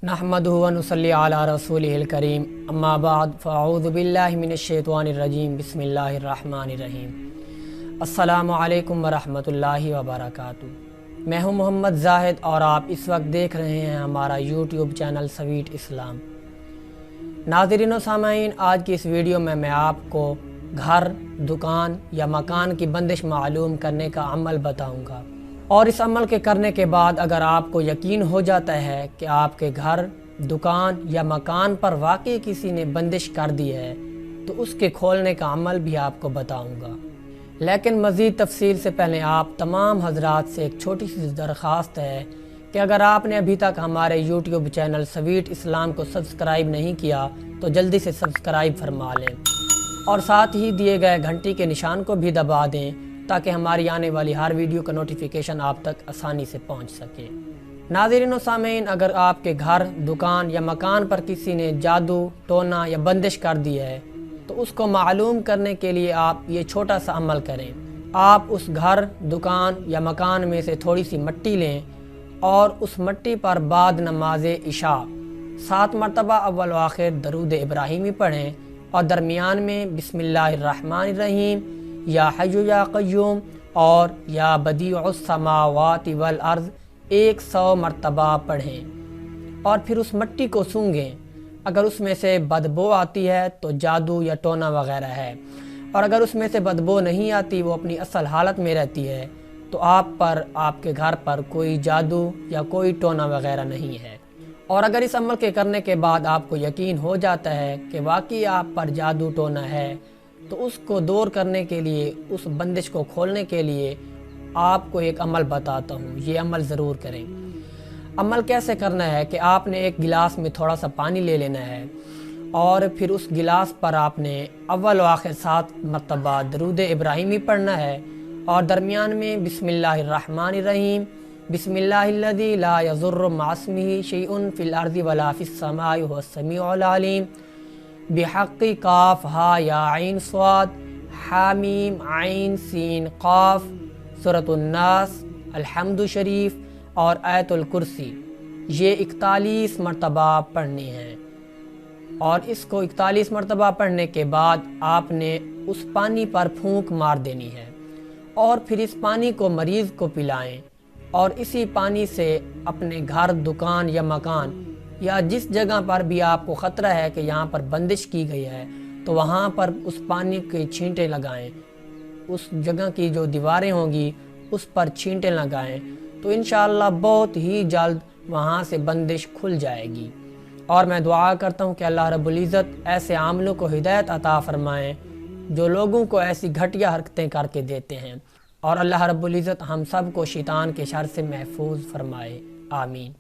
नहमदुहु व नुसल्ली अला रसूलिहिल करीम अम्मा बाद फ़अऊज़ु बिल्लाहि मिनश्शैतानिर रजीम बिस्मिल्लाहिर रहमानिर रहीम। अस्सलामु अलैकुम व रहमतुल्लाहि व बरकातुहू। मैं हूं मोहम्मद ज़ाहिद और आप इस वक्त देख रहे हैं हमारा यूट्यूब चैनल स्वीट इस्लाम। नाज़रीन व सामाईन, आज की इस वीडियो में मैं आपको घर, दुकान या मकान की बंदिश मालूम करने का अमल बताऊंगा। और इस अमल के करने के बाद अगर आपको यकीन हो जाता है कि आपके घर, दुकान या मकान पर वाकई किसी ने बंदिश कर दी है तो उसके खोलने का अमल भी आपको बताऊंगा। लेकिन मज़ीद तफसील से पहले आप तमाम हजरात से एक छोटी सी दरख्वास्त है कि अगर आपने अभी तक हमारे यूट्यूब चैनल स्वीट इस्लाम को सब्सक्राइब नहीं किया तो जल्दी से सब्सक्राइब फरमा लें और साथ ही दिए गए घंटी के निशान को भी दबा दें ताकि हमारी आने वाली हर वीडियो का नोटिफिकेशन आप तक आसानी से पहुंच सके। नाज़रीन व सामीन, अगर आपके घर, दुकान या मकान पर किसी ने जादू, टोना या बंदिश कर दी है तो उसको मालूम करने के लिए आप ये छोटा सा अमल करें। आप उस घर, दुकान या मकान में से थोड़ी सी मिट्टी लें और उस मिट्टी पर बाद नमाज इशा 7 मरतबा अव्वल व आखिर दरूद इब्राहिमी पढ़ें और दरमियान में बिस्मिल्लाहिर्रहमानिर्रहीम या हय्यु या क़य्यूम और या बदीउस समावाति वल अर्ज़ 100 मरतबा पढ़ें और फिर उस मिट्टी को सूंघें। अगर उसमें से बदबू आती है तो जादू या टोना वगैरह है, और अगर उसमें से बदबू नहीं आती, वो अपनी असल हालत में रहती है, तो आप पर, आपके घर पर कोई जादू या कोई टोना वगैरह नहीं है। और अगर इस अमल के करने के बाद आपको यकीन हो जाता है कि वाकई आप पर जादू टोना है तो उसको दूर करने के लिए, उस बंदिश को खोलने के लिए आपको एक अमल बताता हूँ। ये अमल ज़रूर करें। अमल कैसे करना है कि आपने एक गिलास में थोड़ा सा पानी ले लेना है और फिर उस गिलास पर आपने अव्वल व आखिर 7 मरतबा दरूद इब्राहिमी पढ़ना है और दरमियान में बिस्मिल्लाहिर्रहमानिर्रहीम बिस्मिल्लाहिल्लज़ी ला यज़ुर्रु मअस्मिही शैउन फ़िल अर्ज़ि वला फ़िस समाई हुवस समीउल अलीम बिहक़्क़ि काफ़ हा या आइन स्वाद हामीम आइन सीन क़ाफ़ सूरतुन नास अल्हम्दु शरीफ और आयतुल कुर्सी। ये 41 मरतबा पढ़नी है और इसको 41 मरतबा पढ़ने के बाद आपने उस पानी पर फूंक मार देनी है और फिर इस पानी को मरीज़ को पिलाएं और इसी पानी से अपने घर, दुकान या मकान या जिस जगह पर भी आपको ख़तरा है कि यहाँ पर बंदिश की गई है तो वहाँ पर उस पानी के छींटे लगाएं। उस जगह की जो दीवारें होंगी उस पर छींटे लगाएं तो इंशाअल्लाह बहुत ही जल्द वहाँ से बंदिश खुल जाएगी। और मैं दुआ करता हूँ कि अल्लाह रब्बुल इज़्ज़त ऐसे आमलों को हिदायत अता फ़रमाएँ जो लोगों को ऐसी घटिया हरकतें करके देते हैं, और अल्लाह रब्बुल इज़्ज़त हम सब को शैतान के शर से महफूज फरमाए। आमीन।